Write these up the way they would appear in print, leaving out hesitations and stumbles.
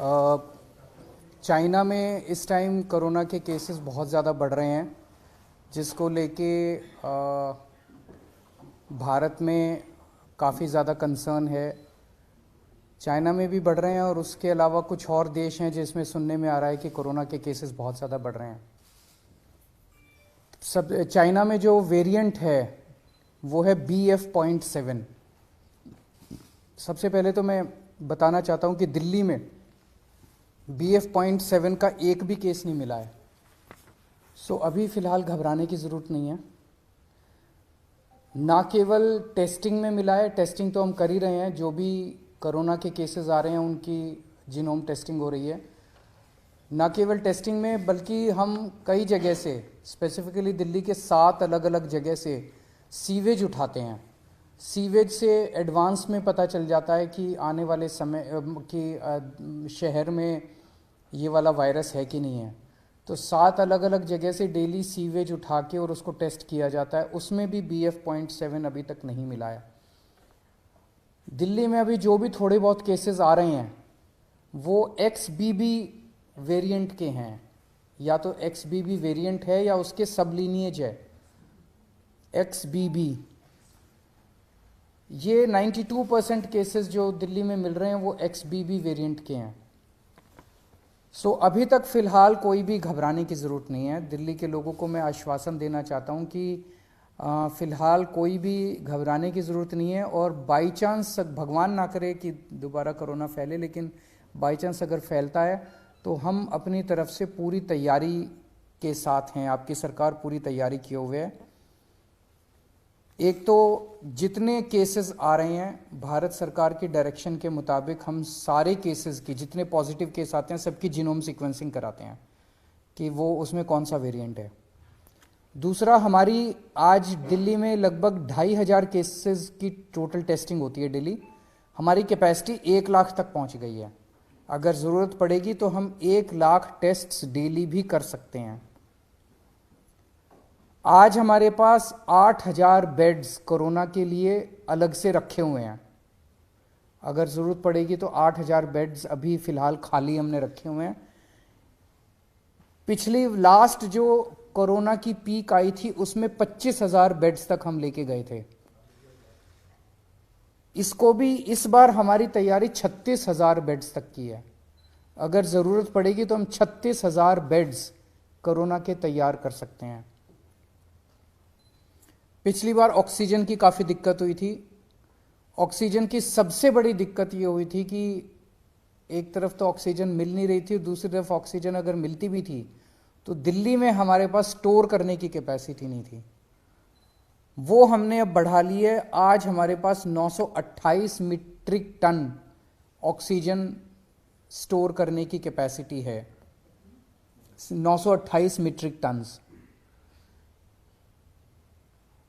अ, China में इस time corona के केसेस बहुत ज़्यादा बढ़ रहे हैं, जिसको लेके भारत में काफ़ी ज़्यादा कंसर्न है। चाइना में भी बढ़ रहे हैं और उसके अलावा कुछ और देश हैं जिसमें सुनने में आ रहा है कि कोरोना के केसेस बहुत ज़्यादा बढ़ रहे हैं। सब चाइना में जो वेरिएंट है वो है BF.7। सबसे पहले तो मैं बताना चाहता हूँ कि दिल्ली में BF.7 का एक भी केस नहीं मिला है। सो अभी फ़िलहाल घबराने की ज़रूरत नहीं है। ना केवल टेस्टिंग में मिला है, टेस्टिंग तो हम कर ही रहे हैं, जो भी कोरोना के केसेस आ रहे हैं उनकी जीनोम टेस्टिंग हो रही है। ना केवल टेस्टिंग में बल्कि हम कई जगह से, स्पेसिफिकली दिल्ली के 7 अलग अलग जगह से सीवेज उठाते हैं। सीवेज से एडवांस में पता चल जाता है कि आने वाले समय कि शहर में ये वाला वायरस है कि नहीं है। तो 7 अलग अलग जगह से डेली सीवेज उठा के और उसको टेस्ट किया जाता है, उसमें भी BF.7 अभी तक नहीं मिला है। दिल्ली में अभी जो भी थोड़े बहुत केसेस आ रहे हैं वो XBB वेरिएंट के हैं, या तो XBB वेरिएंट है या उसके सब लीनिएज है XBB। ये 92% केसेस जो दिल्ली में मिल रहे हैं वो XBB वेरिएंट के हैं। सो अभी तक फ़िलहाल कोई भी घबराने की ज़रूरत नहीं है। दिल्ली के लोगों को मैं आश्वासन देना चाहता हूँ कि फ़िलहाल कोई भी घबराने की ज़रूरत नहीं है। और बाई चांस, भगवान ना करे कि दोबारा कोरोना फैले, लेकिन बाई चांस अगर फैलता है तो हम अपनी तरफ से पूरी तैयारी के साथ हैं। आपकी सरकार पूरी तैयारी किए हुए है। एक तो जितने केसेस आ रहे हैं, भारत सरकार की डायरेक्शन के मुताबिक हम सारे केसेस की, जितने पॉजिटिव केस आते हैं सबकी जीनोम सीक्वेंसिंग कराते हैं कि वो उसमें कौन सा वेरिएंट है। दूसरा, हमारी आज दिल्ली में लगभग 2500 केसेस की टोटल टेस्टिंग होती है डेली। हमारी कैपेसिटी 1 लाख तक पहुंच गई है। अगर ज़रूरत पड़ेगी तो हम 1 लाख टेस्ट्स डेली भी कर सकते हैं। आज हमारे पास 8000 बेड्स कोरोना के लिए अलग से रखे हुए हैं। अगर ज़रूरत पड़ेगी तो 8000 बेड्स अभी फ़िलहाल खाली हमने रखे हुए हैं। पिछली लास्ट जो कोरोना की पीक आई थी उसमें 25,000 बेड्स तक हम लेके गए थे। इसको भी इस बार हमारी तैयारी 36,000 बेड्स तक की है। अगर ज़रूरत पड़ेगी तो हम 36,000 बेड्स कोरोना के तैयार कर सकते हैं। पिछली बार ऑक्सीजन की काफ़ी दिक्कत हुई थी। ऑक्सीजन की सबसे बड़ी दिक्कत ये हुई थी कि एक तरफ तो ऑक्सीजन मिल नहीं रही थी, दूसरी तरफ ऑक्सीजन अगर मिलती भी थी तो दिल्ली में हमारे पास स्टोर करने की कैपेसिटी नहीं थी। वो हमने अब बढ़ा ली है। आज हमारे पास 928 मीट्रिक टन ऑक्सीजन स्टोर करने की कैपेसिटी है। 928 मीट्रिक टन्स।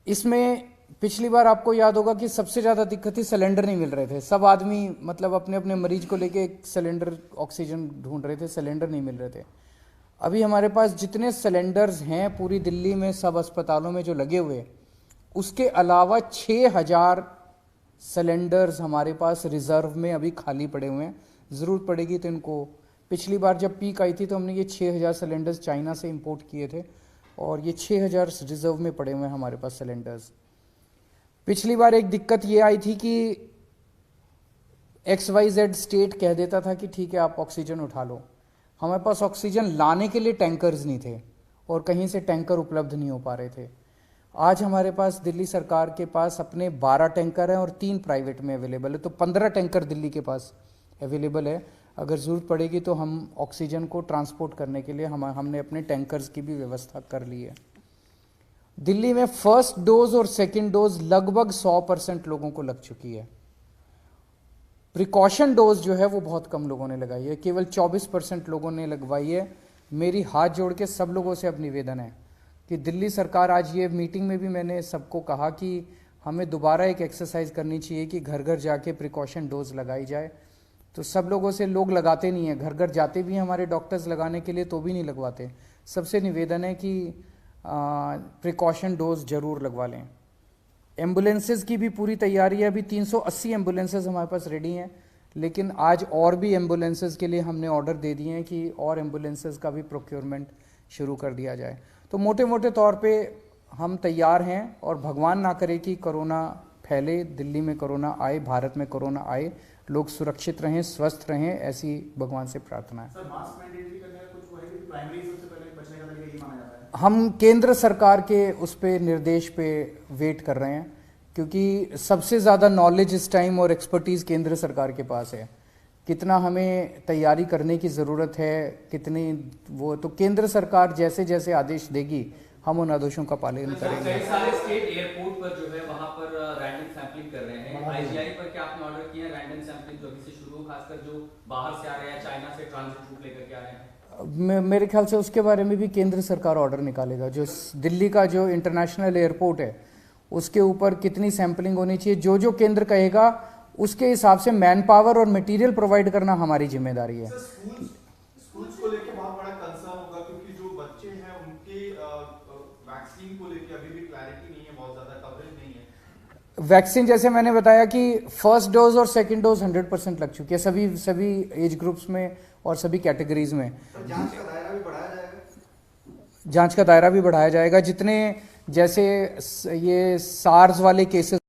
इसमें पिछली बार आपको याद होगा कि सबसे ज़्यादा दिक्कत थी, सिलेंडर नहीं मिल रहे थे। सब आदमी मतलब अपने अपने मरीज को लेके एक सिलेंडर ऑक्सीजन ढूंढ रहे थे, सिलेंडर नहीं मिल रहे थे। अभी हमारे पास जितने सिलेंडर्स हैं पूरी दिल्ली में सब अस्पतालों में जो लगे हुए, उसके अलावा 6000 सिलेंडर्स हमारे पास रिजर्व में अभी खाली पड़े हुए हैं। ज़रूरत पड़ेगी तो इनको, पिछली बार जब पीक आई थी तो हमने ये 6000 सिलेंडर्स चाइना से इंपोर्ट किए थे और ये 6000 रिजर्व में पड़े हुए हैं हमारे पास सिलेंडर्स। पिछली बार एक दिक्कत ये आई थी कि XYZ स्टेट कह देता था कि ठीक है आप ऑक्सीजन उठा लो। हमारे पास ऑक्सीजन लाने के लिए टैंकर्स नहीं थे और कहीं से टैंकर उपलब्ध नहीं हो पा रहे थे। आज हमारे पास दिल्ली सरकार के पास अपने 12 टैंकर हैं और 3 प्राइवेट में अवेलेबल है, तो 15 टैंकर दिल्ली के पास अवेलेबल है। अगर ज़रूरत पड़ेगी तो हम ऑक्सीजन को ट्रांसपोर्ट करने के लिए हमने अपने टैंकर्स की भी व्यवस्था कर ली है। दिल्ली में फर्स्ट डोज और सेकेंड डोज लगभग 100% लोगों को लग चुकी है। प्रिकॉशन डोज जो है वो बहुत कम लोगों ने लगाई है, केवल 24% लोगों ने लगवाई है। मेरी हाथ जोड़ के सब लोगों से अब निवेदन है कि दिल्ली सरकार, आज ये मीटिंग में भी मैंने सबको कहा कि हमें दोबारा एक एक्सरसाइज करनी चाहिए कि घर घर जाके प्रिकॉशन डोज लगाई जाए। तो सब लोगों से, लोग लगाते नहीं हैं, घर घर जाते भी हैं हमारे डॉक्टर्स लगाने के लिए तो भी नहीं लगवाते। सबसे निवेदन है कि प्रिकॉशन डोज जरूर लगवा लें। एम्बुलेंसेज की भी पूरी तैयारी है। अभी 380 एम्बुलेंसेज हमारे पास रेडी हैं, लेकिन आज और भी एम्बुलेंसेस के लिए हमने ऑर्डर दे दिए हैं कि और एम्बुलेंसेस का भी प्रोक्योरमेंट शुरू कर दिया जाए। तो मोटे मोटे तौर पे हम तैयार हैं और भगवान ना करे कि कोरोना फैले, दिल्ली में कोरोना आए, भारत में कोरोना आए, लोग सुरक्षित रहें, स्वस्थ रहें, ऐसी भगवान से प्रार्थना है। सर, मास्क मैंडेट भी करने का कुछ वो है कि प्राइमरी सबसे पहले बचने का तरीका ये माना जाता है? हम केंद्र सरकार के उस पे निर्देश पे वेट कर रहे हैं, क्योंकि सबसे ज़्यादा नॉलेज इस टाइम और एक्सपर्टीज़ केंद्र सरकार के पास है। कितना हमें तैयारी करने की ज़रूरत है, कितनी वो, तो केंद्र सरकार जैसे जैसे आदेश देगी हम उन आदेशों का पालन करेंगे। कई सारे स्टेट एयरपोर्ट पर जो है वहां पर रैंडम सैंपलिंग कर रहे हैं। आईजीआई पर क्या आपने ऑर्डर किया है रैंडम सैंपलिंग जो अभी से शुरू हो, खासकर जो बाहर से आ रहे हैं, चाइना से ट्रांजिट रूट लेकर के आ रहे हैं? मेरे ख्याल से उसके बारे में भी केंद्र सरकार ऑर्डर निकालेगा। जो दिल्ली का जो इंटरनेशनल एयरपोर्ट है उसके ऊपर कितनी सैंपलिंग होनी चाहिए, जो जो केंद्र कहेगा उसके हिसाब से मैन पावर और मटेरियल प्रोवाइड करना हमारी जिम्मेदारी है। स्कूल्स को लेके बहुत बड़ा कंसर्न होगा, क्योंकि जो बच्चे हैं उनके वैक्सीन को लेके अभी भी क्लैरिटी नहीं है, बहुत ज्यादा कवरेज नहीं है। वैक्सीन जैसे मैंने बताया कि फर्स्ट डोज और सेकंड डोज 100% लग चुकी है सभी एज ग्रुप्स में और सभी कैटेगरीज में। जांच का दायरा भी बढ़ाया जाएगा? जांच का दायरा भी बढ़ाया जाएगा। जितने जैसे ये सार्स वाले केसेस